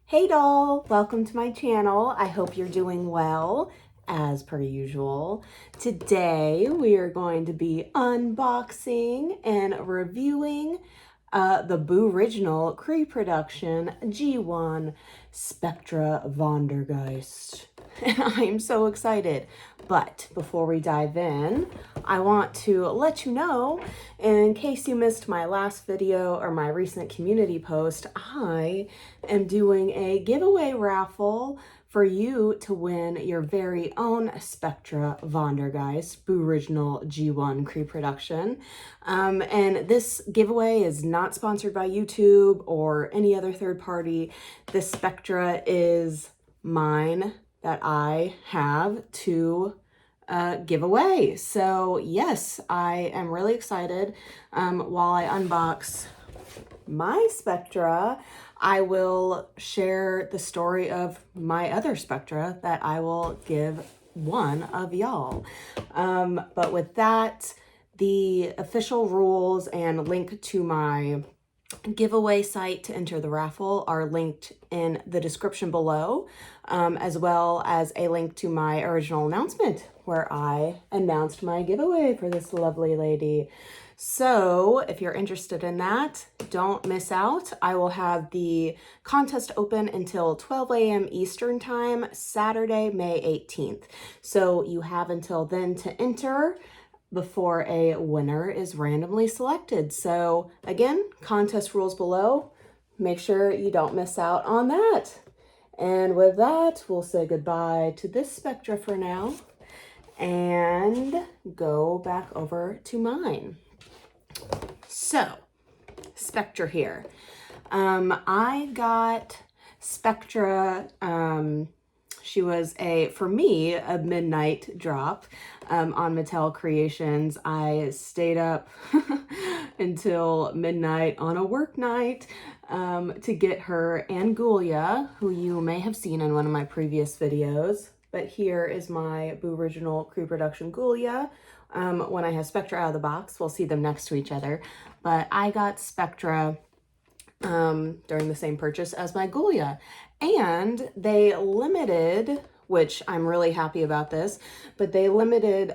Hey doll, welcome to my channel. I hope you're doing well, as per usual. Today we are going to be unboxing and reviewing the Boo-riginal Creeproduction G1 Spectra Vondergeist. And I'm so excited. But before we dive in, I want to let you know, in case you missed my last video or my recent community post, I am doing a giveaway raffle for you to win your very own Spectra Vondergeist Boo-riginal G1 Creeproduction. And this giveaway is not sponsored by YouTube or any other third party. This Spectra is mine that I have to give away. So yes, I am really excited. While I unbox my Spectra, I will share the story of my other Spectra that I will give one of y'all. But with that, the official rules and link to my giveaway site to enter the raffle are linked in the description below, as well as a link to my original announcement where I announced my giveaway for this lovely lady. So if you're interested in that, don't miss out. I will have the contest open until 12 a.m. Eastern Time, Saturday, May 18th. So you have until then to enter before a winner is randomly selected. So again, contest rules below. Make sure you don't miss out on that. And with that, we'll say goodbye to this Spectra for now and go back over to mine. So, Spectra here. I got Spectra, she was for me, a midnight drop on Mattel Creations. I stayed up until midnight on a work night to get her and Ghoulia, who you may have seen in one of my previous videos. But here is my Boo-riginal Creeproduction Ghoulia. When I have Spectra out of the box, we'll see them next to each other. But I got Spectra during the same purchase as my Ghoulia. And they limited, which I'm really happy about this, but they limited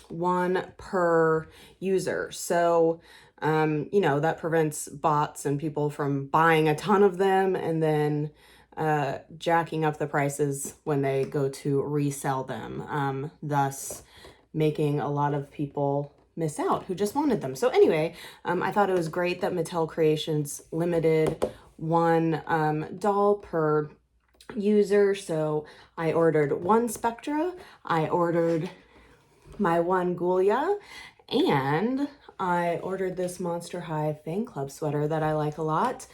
one per user. So, you know, that prevents bots and people from buying a ton of them and then jacking up the prices when they go to resell them, thus making a lot of people miss out who just wanted them. So anyway, I thought it was great that Mattel Creations limited one doll per user. So I ordered one Spectra, I ordered my one Ghoulia, and I ordered this Monster High Fan Club sweater that I like a lot.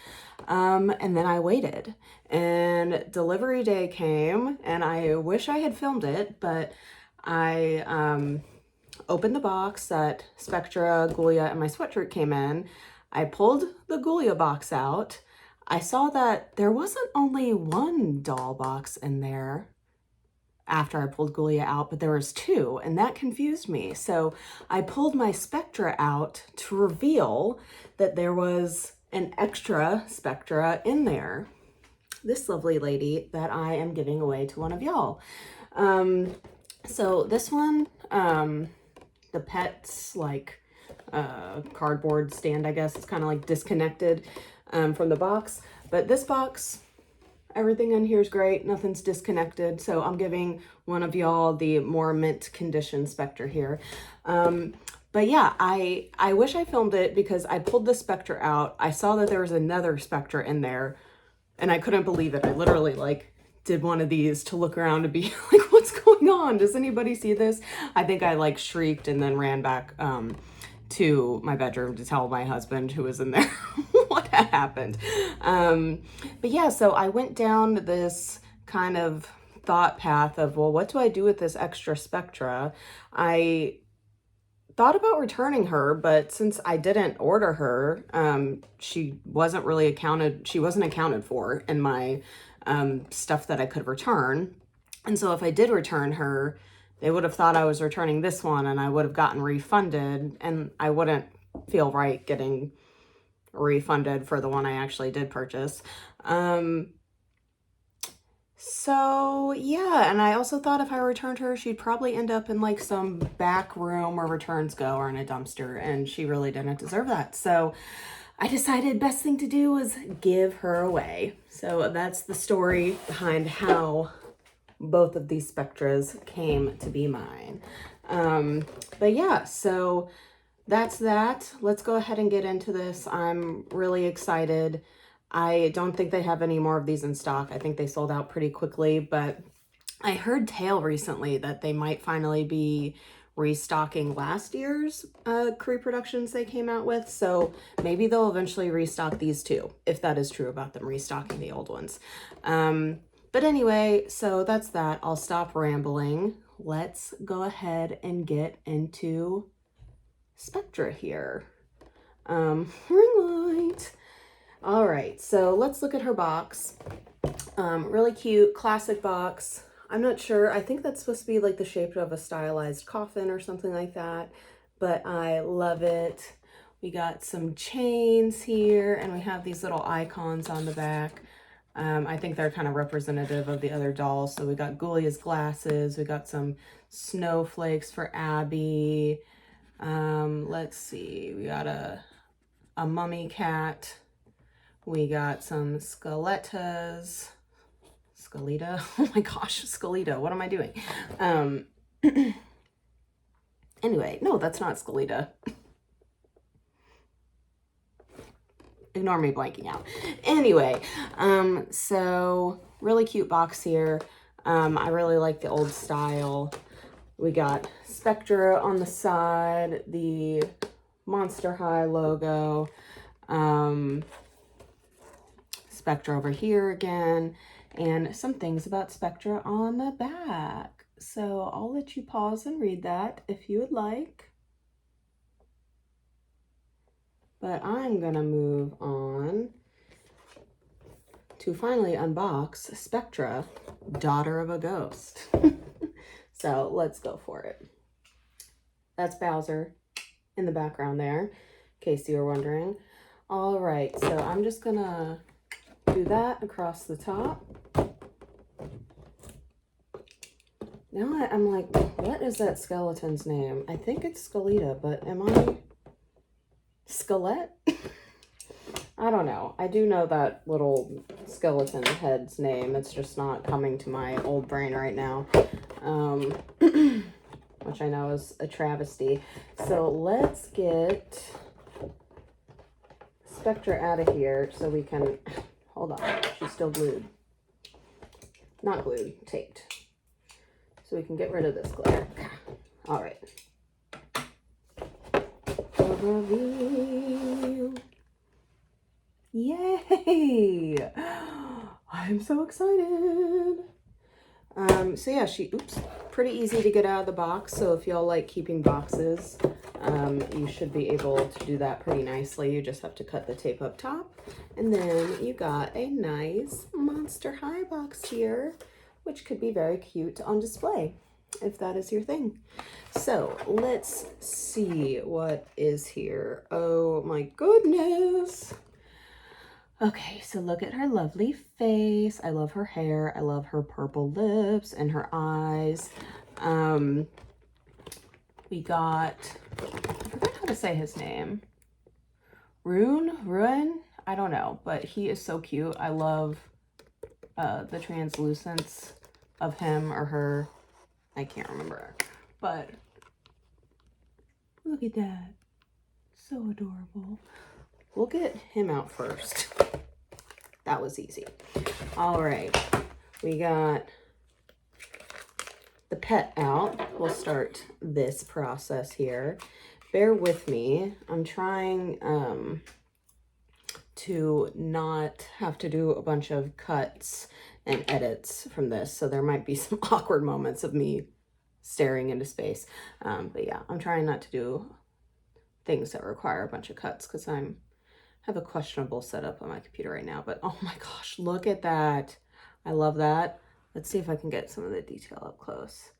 And then I waited, and delivery day came, and I wish I had filmed it, but I opened the box that Spectra, Ghoulia, and my sweatshirt came in. I pulled the Ghoulia box out. I saw that there wasn't only one doll box in there after I pulled Ghoulia out, but there was two, and that confused me. So I pulled my Spectra out to reveal that there was an extra Spectra in there. This lovely lady that I am giving away to one of y'all. So this one, the pet's like cardboard stand, I guess. It's kind of like disconnected from the box. But this box, everything in here is great. Nothing's disconnected. So I'm giving one of y'all the more mint condition Spectra here. But yeah, I wish I filmed it because I pulled the Spectra out. I saw that there was another Spectra in there and I couldn't believe it. I literally like did one of these to look around to be like, what's going on? Does anybody see this? I think I like shrieked and then ran back to my bedroom to tell my husband, who was in there, what had happened. But yeah, so I went down this kind of thought path of, well, what do I do with this extra Spectra? I thought about returning her, but since I didn't order her, she wasn't accounted for in my stuff that I could return. And so if I did return her, they would have thought I was returning this one and I would have gotten refunded, and I wouldn't feel right getting refunded for the one I actually did purchase. So yeah, and I also thought if I returned her, she'd probably end up in like some back room where returns go or in a dumpster, and she really didn't deserve that. So I decided best thing to do was give her away. So that's the story behind how both of these Spectras came to be mine. But yeah, so that's that. Let's go ahead and get into this. I'm really excited. I don't think they have any more of these in stock. I think they sold out pretty quickly, but I heard tale recently that they might finally be restocking last year's Creeproductions they came out with. So maybe they'll eventually restock these too, if that is true about them restocking the old ones. But anyway, so that's that. I'll stop rambling. Let's go ahead and get into Spectra here. Ring light. All right, so let's look at her box. Really cute, classic box. I'm not sure. I think that's supposed to be like the shape of a stylized coffin or something like that, but I love it. We got some chains here, and we have these little icons on the back. I think they're kind of representative of the other dolls. So we got Ghoulia's glasses. We got some snowflakes for Abby. Let's see. We got a mummy cat. We got some Skelettas. Skeletta? Oh my gosh, Skeletta. What am I doing? Anyway, no, that's not Skeletta. Ignore me blanking out. Anyway, so really cute box here. I really like the old style. We got Spectra on the side, the Monster High logo, Spectra over here again, and some things about Spectra on the back. So I'll let you pause and read that if you would like. But I'm gonna move on to finally unbox Spectra, Daughter of a Ghost. So let's go for it. That's Bowser in the background there, in case you were wondering. All right, so I'm just gonna do that across the top. Now I'm like, what is that skeleton's name? I think it's Skeletta, but am I Skelett? I don't know. I do know that little skeleton head's name. It's just not coming to my old brain right now. Which I know is a travesty. So let's get Spectra out of here so we can... Hold on. She's still glued. Not glued. Taped. So we can get rid of this glitter. All right. Reveal. Yay! I'm so excited. So yeah, pretty easy to get out of the box. So if y'all like keeping boxes, you should be able to do that pretty nicely. You just have to cut the tape up top. And then you got a nice Monster High box here, which could be very cute on display, if that is your thing. So let's see what is here. Oh my goodness. Okay, so look at her lovely face. I love her hair. I love her purple lips and her eyes. We got, I forgot how to say his name. Ruin? I don't know, but he is so cute. I love the translucence of him or her. I can't remember, but look at that. So adorable. We'll get him out first. That was easy. All right, we got the pet out. We'll start this process here. Bear with me. I'm trying to not have to do a bunch of cuts and edits from this, so there might be some awkward moments of me staring into space. But yeah, I'm trying not to do things that require a bunch of cuts because I have a questionable setup on my computer right now. But oh my gosh, look at that. I love that. Let's see if I can get some of the detail up close.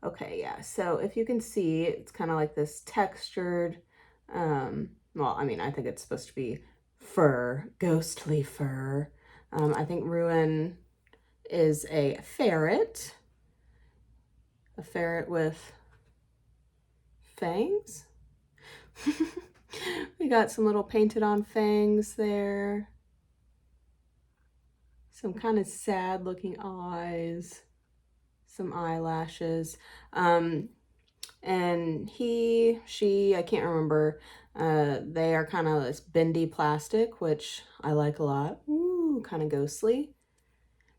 Okay, yeah, so if you can see, it's kind of like this textured, well, I mean, I think it's supposed to be fur, ghostly fur. I think Ruin is a ferret with fangs. We got some little painted on fangs there. Some kind of sad looking eyes, some eyelashes. And she, I can't remember. They are kind of this bendy plastic, which I like a lot. Ooh, kind of ghostly.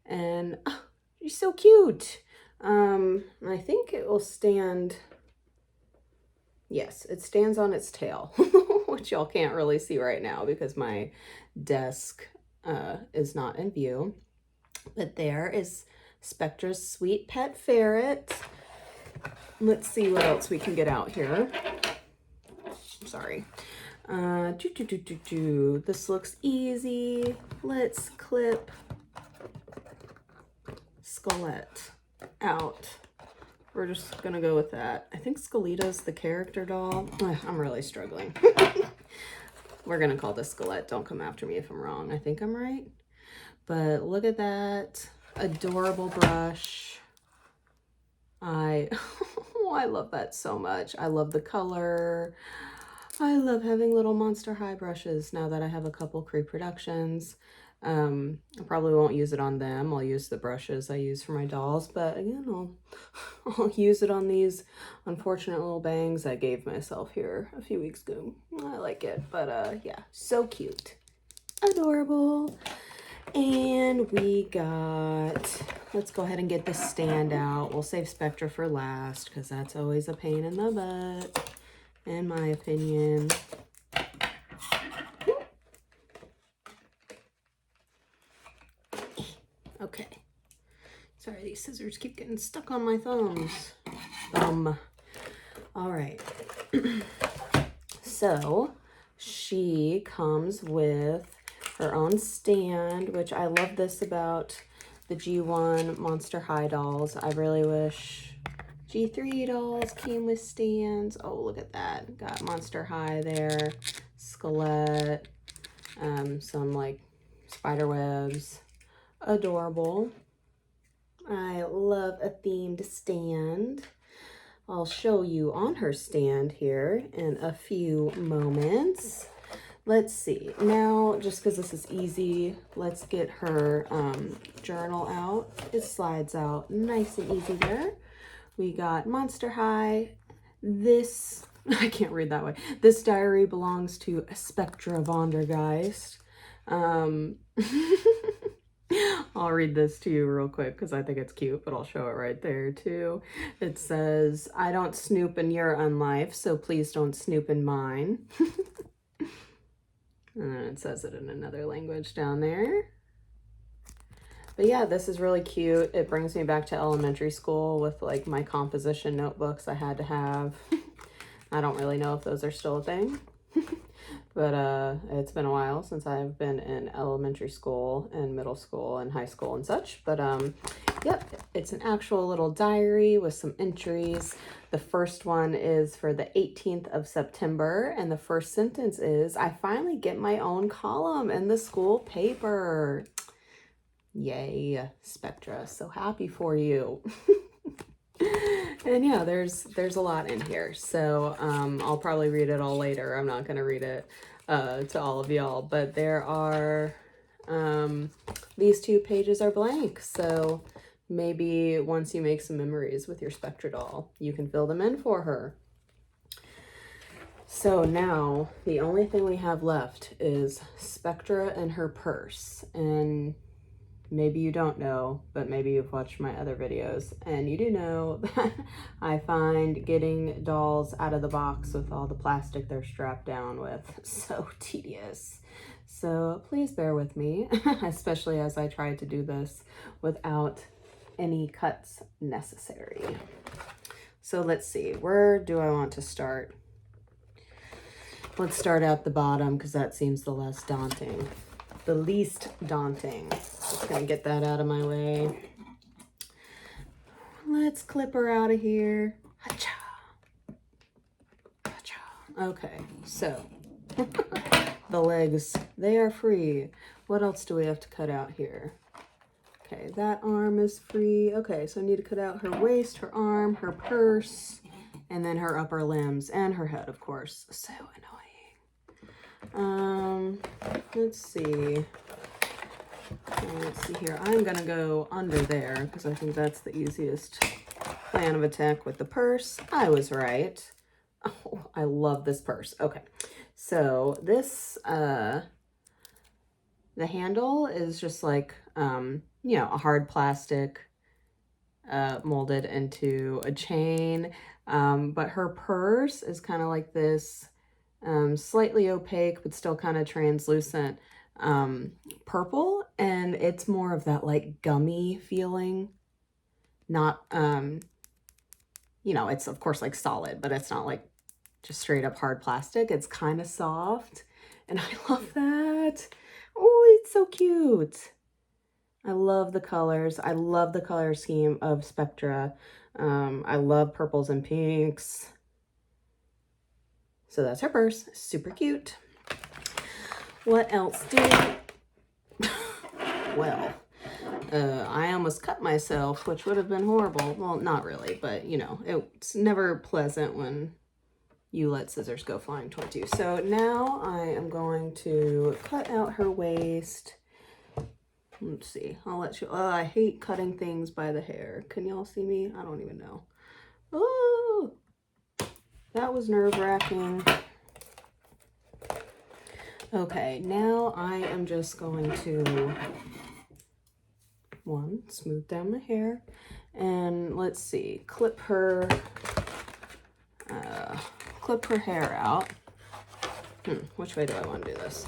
And oh, she's so cute. I think it will stand. Yes, it stands on its tail, which y'all can't really see right now because my desk is not in view. But there is Spectra's sweet pet ferret. Let's see what else we can get out here. Sorry. This looks easy. Let's clip Skelet out. We're just gonna go with that. I think Skeleta's the character doll. I'm really struggling. We're gonna call this Skelet. Don't come after me if I'm wrong. I think I'm right. But look at that adorable brush. I love that so much. I love the color. I love having little Monster High brushes now that I have a couple Creeproductions. I probably won't use it on them. I'll use the brushes I use for my dolls, but again, I'll use it on these unfortunate little bangs I gave myself here a few weeks ago. I like it, but yeah, so cute. Adorable. And we got, let's go ahead and get the stand out. We'll save Spectra for last because that's always a pain in the butt, in my opinion. Okay. Sorry, these scissors keep getting stuck on my thumbs. All right. So she comes with her own stand, which I love this about the G1 Monster High dolls. I really wish G3 dolls came with stands. Oh, look at that. Got Monster High there, Skelet, some like spider webs. Adorable. I love a themed stand. I'll show you on her stand here in a few moments. Let's see. Now, just because this is easy, let's get her journal out. It slides out nice and easy there. We got Monster High. This, I can't read that way. This diary belongs to Spectra Vondergeist. I'll read this to you real quick because I think it's cute, but I'll show it right there too. It says, I don't snoop in your unlife, so please don't snoop in mine. And then it says it in another language down there. But yeah, this is really cute. It brings me back to elementary school with like my composition notebooks I had to have. I don't really know if those are still a thing. But it's been a while since I've been in elementary school and middle school and high school and such. But yep, it's an actual little diary with some entries. The first one is for the 18th of September, and the first sentence is, I finally get my own column in the school paper. Yay, Spectra, so happy for you. And yeah, there's a lot in here, so I'll probably read it all later. I'm not gonna read it to all of y'all, but there are these 2 pages are blank, so maybe once you make some memories with your Spectra doll, you can fill them in for her. So now the only thing we have left is Spectra and her purse. And maybe you don't know, but maybe you've watched my other videos and you do know that I find getting dolls out of the box with all the plastic they're strapped down with so tedious. So please bear with me, especially as I try to do this without any cuts necessary. So let's see, where do I want to start? Let's start at the bottom because that seems the less daunting. The least daunting. Just gonna get that out of my way. Let's clip her out of here. Ha-cha. Ha-cha. Okay, so the legs, they are free. What else do we have to cut out here? Okay, that arm is free. Okay, so I need to cut out her waist, her arm, her purse, and then her upper limbs, and her head, of course. So annoying. Let's see. Let's see here. I'm gonna go under there because I think that's the easiest plan of attack with the purse. I was right. Oh, I love this purse. Okay, so this, the handle is just like, you know, a hard plastic molded into a chain. But her purse is kind of like this slightly opaque, but still kind of translucent purple. And it's more of that like gummy feeling. Not, you know, it's of course like solid, but it's not like just straight up hard plastic. It's kind of soft. And I love that. Oh, it's so cute. I love the colors. I love the color scheme of Spectra. I love purples and pinks. So that's her purse. Super cute. What else did... Well, I almost cut myself, which would have been horrible. Well, not really, but you know, it's never pleasant when you let scissors go flying towards you. So now I am going to cut out her waist. Let's see, I'll let you, oh, I hate cutting things by the hair. Can y'all see me? I don't even know. Oh, that was nerve-wracking. Okay, now I am just going to, smooth down the hair, and let's see, clip her hair out. Which way do I want to do this?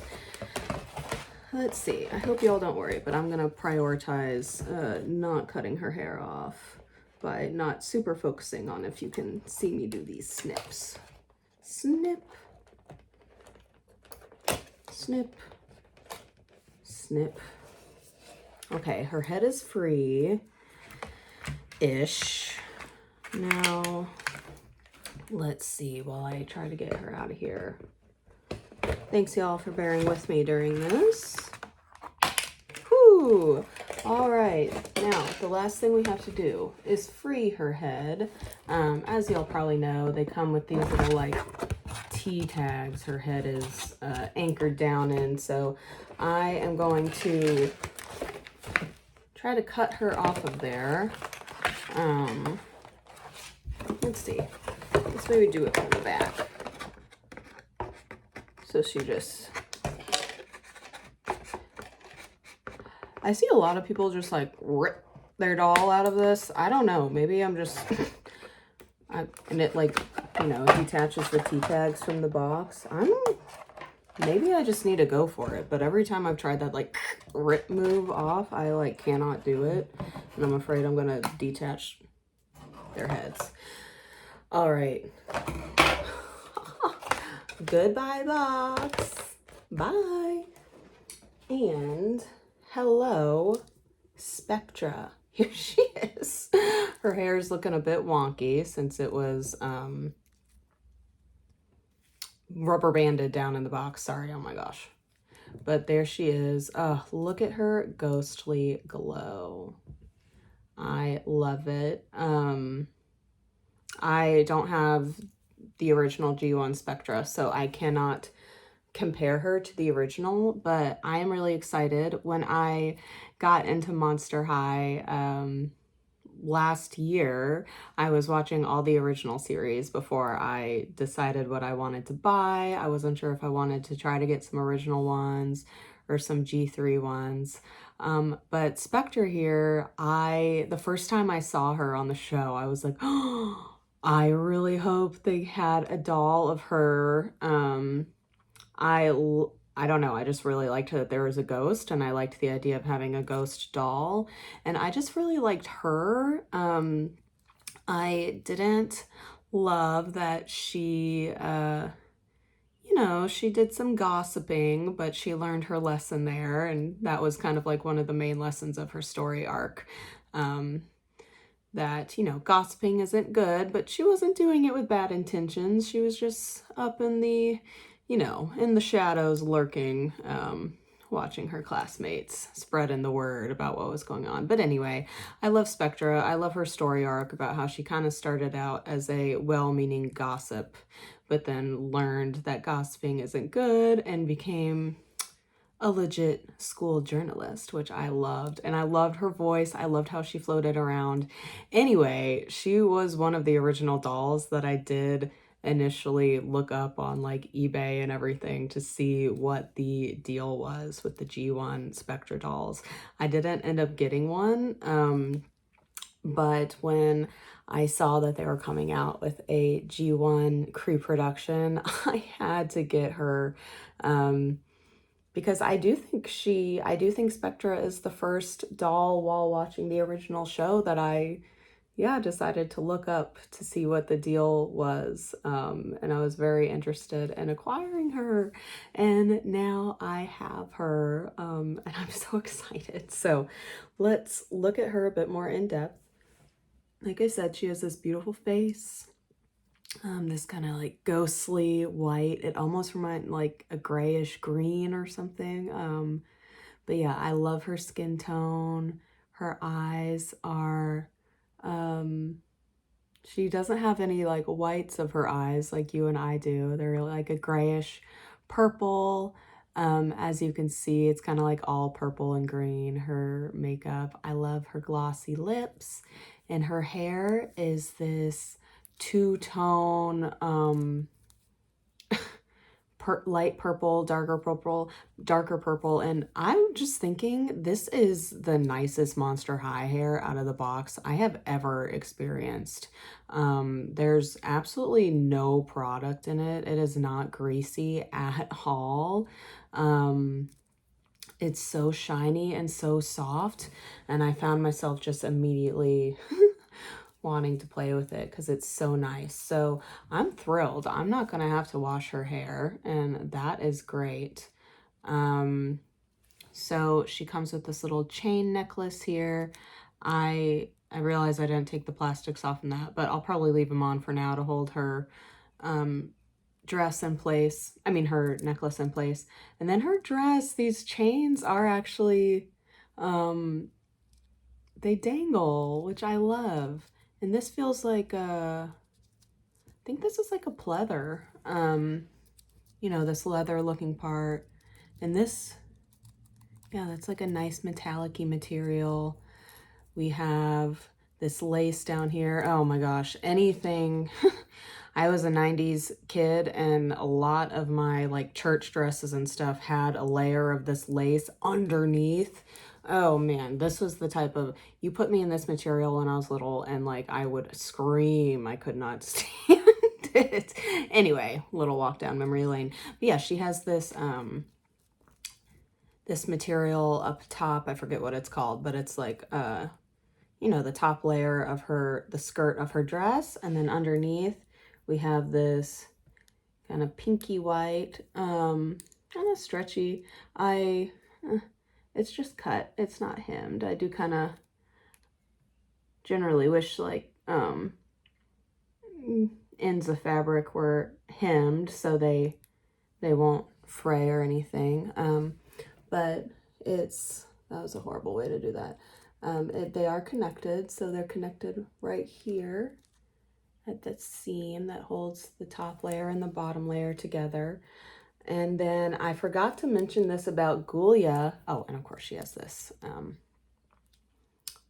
Let's see, I hope y'all don't worry, but I'm gonna prioritize not cutting her hair off by not super focusing on if you can see me do these snips. Snip, snip, snip. Okay, her head is free-ish. Now, let's see while I try to get her out of here. Thanks y'all for bearing with me during this. Whew. All right, now the last thing we have to do is free her head. As y'all probably know, they come with these little like T-tags her head is anchored down in. So I am going to try to cut her off of there. Let's see, let's maybe do it from the back. So she just, I see a lot of people just like rip their doll out of this. I don't know, maybe I'm just, and it like, you know, detaches the T-tags from the box. Maybe I just need to go for it. But every time I've tried that like rip move off, I like cannot do it. And I'm afraid I'm gonna detach their heads. All right. Goodbye, box. Bye. And hello, Spectra. Here she is. Her hair is looking a bit wonky since it was rubber banded down in the box. Sorry, oh my gosh. But there she is. Oh, look at her ghostly glow. I love it. I don't have the original G1 Spectra, so I cannot compare her to the original, but I am really excited. When I got into Monster High last year, I was watching all the original series before I decided what I wanted to buy. I wasn't sure if I wanted to try to get some original ones or some G3 ones. But Spectra here, the first time I saw her on the show, I was like, oh, I really hope they had a doll of her. I don't know, I just really liked that there was a ghost, and I liked the idea of having a ghost doll, and I just really liked her. I didn't love that she, you know, she did some gossiping, but she learned her lesson there, and that was kind of like one of the main lessons of her story arc. That, you know, gossiping isn't good, but she wasn't doing it with bad intentions. She was just up in the, you know, in the shadows lurking, watching her classmates spreading the word about what was going on. But anyway, I love Spectra. I love her story arc about how she kind of started out as a well-meaning gossip, but then learned that gossiping isn't good and became a legit school journalist, which I loved. And I loved her voice. I loved how she floated around. Anyway, she was one of the original dolls that I did initially look up on like eBay and everything to see what the deal was with the G1 Spectra dolls. I didn't end up getting one, but when I saw that they were coming out with a G1 Creeproduction, I had to get her. Because I do think Spectra is the first doll while watching the original show that I, yeah, decided to look up to see what the deal was. And I was very interested in acquiring her. And now I have her, and I'm so excited. So let's look at her a bit more in depth. Like I said, she has this beautiful face. This kind of like ghostly white. It almost reminds like a grayish green or something. But yeah, I love her skin tone. Her eyes are, she doesn't have any like whites of her eyes like you and I do. They're like a grayish purple. As you can see, it's kind of like all purple and green, her makeup. I love her glossy lips, and her hair is this two-tone light purple, darker purple, and I'm just thinking this is the nicest Monster High hair out of the box I have ever experienced. There's absolutely no product in it. It is not greasy at all. It's so shiny and so soft, and I found myself just immediately wanting to play with it because it's so nice. So I'm thrilled. I'm not gonna have to wash her hair, and that is great. So she comes with this little chain necklace here. I realize I didn't take the plastics off in that, but I'll probably leave them on for now to hold her dress in place. I mean, her necklace in place. And then her dress, these chains are actually, they dangle, which I love. And this feels like I think this is like a pleather, you know, this leather looking part. And this, yeah, that's like a nice metallic-y material. We have this lace down here. Oh my gosh, anything. I was a 90s kid, and a lot of my like church dresses and stuff had a layer of this lace underneath. Oh man, this was the type of, you put me in this material when I was little and like I would scream. I could not stand it. Anyway, little walk down memory lane. But yeah, she has this this material up top. I forget what it's called, but it's like you know, the top layer of her, the skirt of her dress, and then underneath we have this kind of pinky white, kind of stretchy. It's just cut. It's not hemmed. I do kind of generally wish like ends of fabric were hemmed so they won't fray or anything. But that was a horrible way to do that. They are connected, so they're connected right here at that seam that holds the top layer and the bottom layer together. And then I forgot to mention this about Ghoulia. Oh, and of course she has this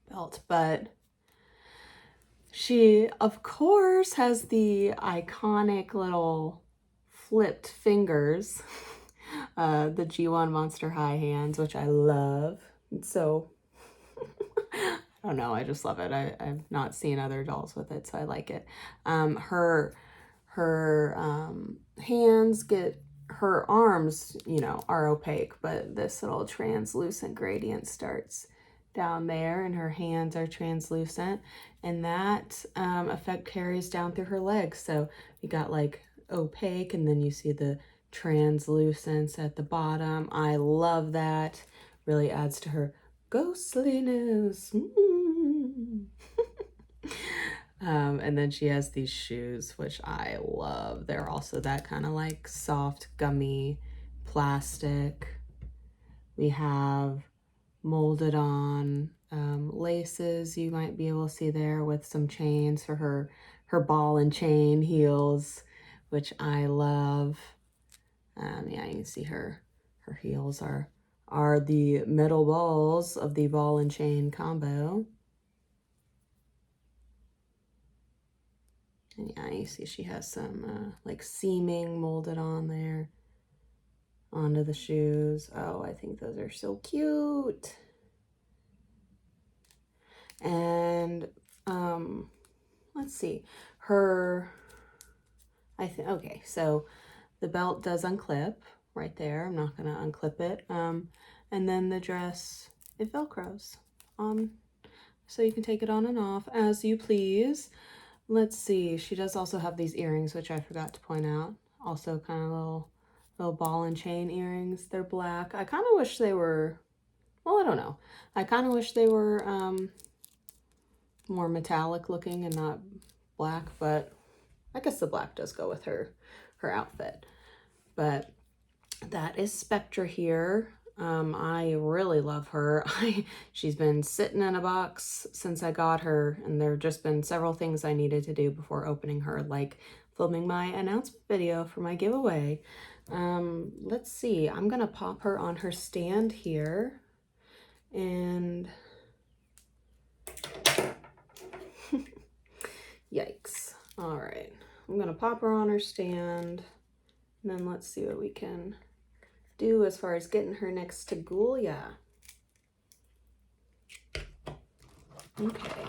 belt, but she, of course, has the iconic little flipped fingers, the G1 Monster High hands, which I love. So I don't know, I just love it. I've not seen other dolls with it, so I like it. Her hands her arms, you know, are opaque, but this little translucent gradient starts down there, and her hands are translucent, and that effect carries down through her legs. So you got like opaque, and then you see the translucence at the bottom. I love that. Really adds to her ghostliness. And then she has these shoes, which I love. They're also that kind of like soft, gummy plastic. We have molded on laces you might be able to see there with some chains for her ball and chain heels, which I love. Yeah, you can see her heels are the metal balls of the ball and chain combo. And yeah, you see she has some like seaming molded on there onto the shoes. Oh, I think those are so cute. And let's see, okay, so the belt does unclip right there. I'm not gonna unclip it. And then the dress, it Velcros on, so you can take it on and off as you please. Let's see, she does also have these earrings, which I forgot to point out. Also kind of little ball and chain earrings. They're black. I kind of wish they were, well, I don't know. I kind of wish they were more metallic looking and not black, but I guess the black does go with her outfit. But that is Spectra here. I really love her. She's been sitting in a box since I got her, and there have just been several things I needed to do before opening her, like filming my announcement video for my giveaway. Let's see, I'm gonna pop her on her stand here, and yikes. All right, I'm gonna pop her on her stand, and then let's see what we can do as far as getting her next to Ghoulia. Okay,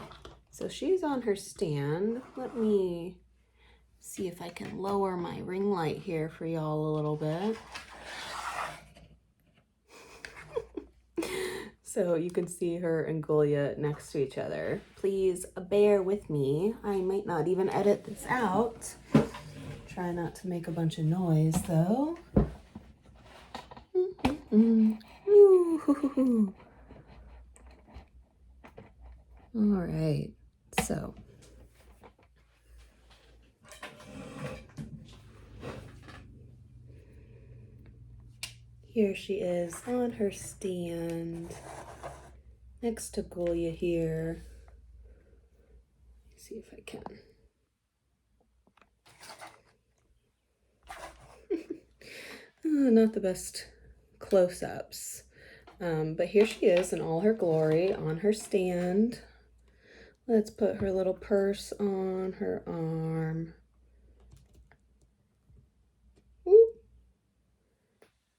so she's on her stand. Let me see if I can lower my ring light here for y'all a little bit. So you can see her and Ghoulia next to each other. Please bear with me. I might not even edit this out. Try not to make a bunch of noise though. All right, so here she is on her stand next to Ghoulia here. Let's see if I can. Not the best close-ups, but here she is in all her glory on her stand. Let's put her little purse on her arm. Whoop.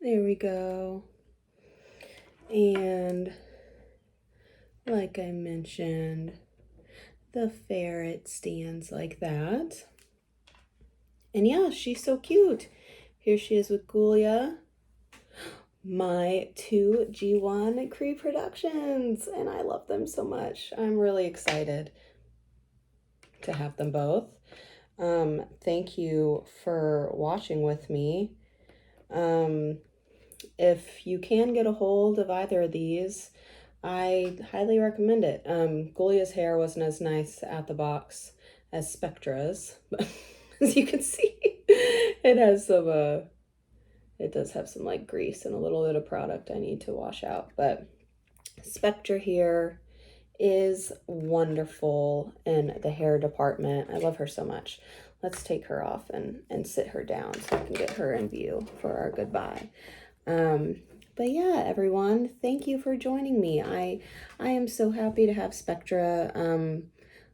There we go. And like I mentioned, the ferret stands like that. And yeah, she's so cute. Here she is with Ghoulia, my two G1 Creeproductions, and I love them so much. I'm really excited to have them both. Thank you for watching with me. If you can get a hold of either of these, I highly recommend it. Ghoulia's hair wasn't as nice at the box as Spectra's, but as you can see, it has some, it does have some like grease and a little bit of product I need to wash out, but Spectra here is wonderful in the hair department. I love her so much. Let's take her off and sit her down so I can get her in view for our goodbye. But yeah, everyone, thank you for joining me. I am so happy to have Spectra.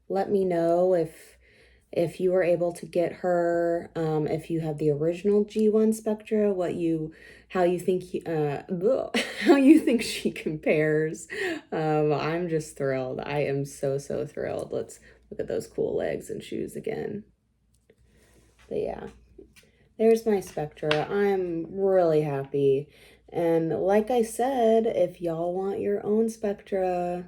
Let me know if you were able to get her, if you have the original G1 Spectra, how you think how you think she compares. I'm just thrilled. I am so thrilled. Let's look at those cool legs and shoes again. But yeah, there's my Spectra. I'm really happy. And like I said, if y'all want your own Spectra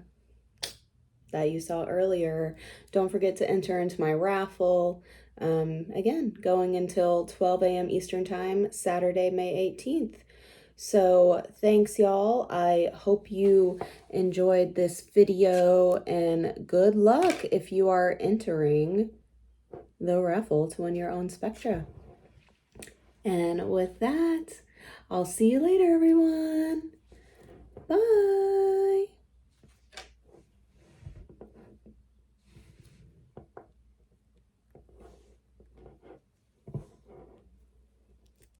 that you saw earlier, don't forget to enter into my raffle. Again, going until 12 a.m. Eastern Time, Saturday, May 18th. So thanks, y'all. I hope you enjoyed this video, and good luck if you are entering the raffle to win your own Spectra. And with that, I'll see you later, everyone. Bye.